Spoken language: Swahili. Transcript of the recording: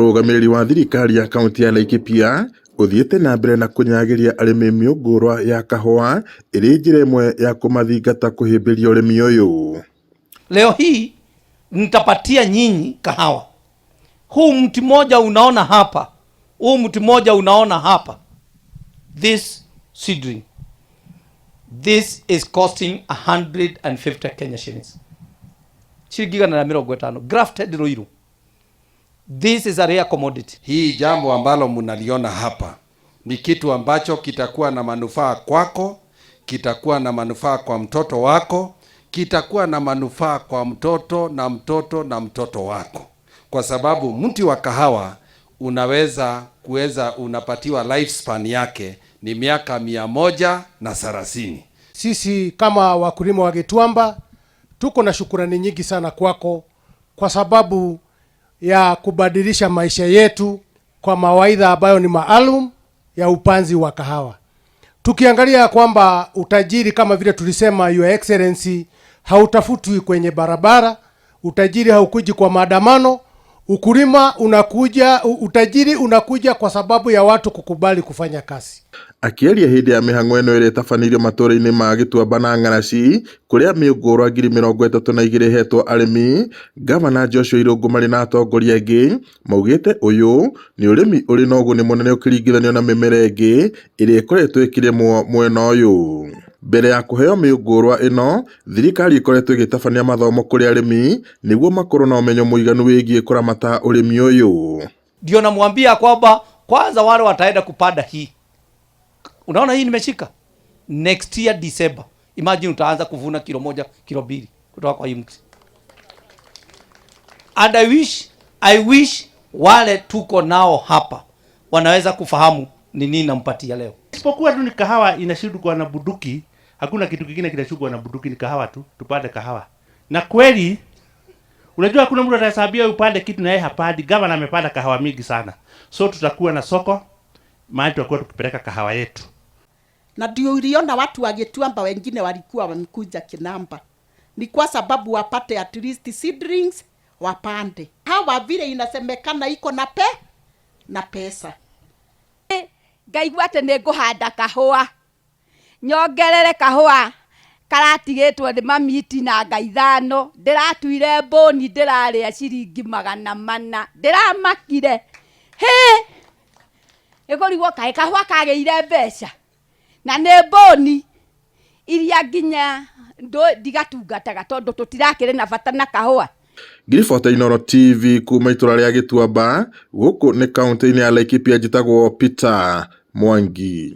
Urugamiriri wa thirikari ya kaunti ya Laikipia uthiete na mbere na kunyagiria arimi miungurwa ya kahua iri njira imwe ya kumathingata kuhimbiria urimi uyu. Leo hii nitapatia nyinyi kahawa. Huu mti moja unaona hapa. Huu mti moja unaona hapa. This seedling. This is costing 150 Kenya shillings. Shilingi 150. Grafted Ruiru. This is a rare commodity. Hii jambo ambalo mnaliona hapa ni kitu ambacho kitakuwa na manufaa kwako, kitakuwa na manufaa kwa mtoto wako, kitakuwa na manufaa kwa mtoto na mtoto na mtoto wako. Kwa sababu mti wa kahawa unapatiwa lifespan yake ni miaka 130. Sisi kama wakulima wa Gituamba tuko na shukrani nyingi sana kwako kwa sababu ya kubadilisha maisha yetu kwa mawaidha ambayo ni maalum ya upanzi wa kahawa. Tukiangalia kwamba utajiri kama vile tulisema Your Excellency hautafutwi kwenye barabara, utajiri haukuji kwa maandamano, utajiri unakuja kwa sababu ya watu kukubali kufanya kazi. Akiaria hindi ya mihango ino iri tabanirio matura-ini ma Gituamba na Ng'araci kuria miungurwa 32,000 hetwo arimi, Gavana Joshua Irungu mari na atongoria angi maugite uyu ni urimi uri na uguni munene ukiringithanio na mimera ingi iri ikoretwo ikiremwo mwena uyu. Mbere ya kuheo miungurwa ino, thirikari ikoretwo igitabania mathomo kuri arimi niguo makorwo na umenyo muiganu wigie kuramata urimi uyu. Ndio namwambia kwamba kwanza wale wataenda kupanda hii. Unaona hii nimeshika? Next year December. Imagine utaanza kuvuna kilo 1, kilo 2 kutoka kwa hii mti. And I wish wale tuko nao hapa wanaweza kufahamu ni nini nampatia leo. Isipokuwa tu ni kahawa inashindwa na bunduki, hakuna kitu kingine kinashindwa na bunduki, ni kahawa tu, tupande kahawa. Na kweli unajua hakuna mtu atahesabia upande kitu na yeye hapandi. Gavana amepanda kahawa mingi sana. So tutakuwa na soko mahali tutakuwa tukipeleka kahawa yetu. Na ndio uliona watu wa Gituamba wengine walikuwa wamekuja Kinamba. Ni kwa sababu wapate at least seedlings wapande. Hawa vile inasemekana iko na pesa. Ngaigua ati nguhanda kahua. Nyongerere kahua karatigitwo ni mamiti na ngaithano. Ndiratuire boni ndiraria ciringi 400. Ndiramakire. He! Egorigwo kae kahua kageire mbeca. Na ne boni iria nginya ndigatungataga tondu tutirakire na bata na kahua. Ngiriboti Inooro TV kuma itura ria Gituamba guku ni kaunti-ini ya Laikipia njitagwo Peter Mwangi.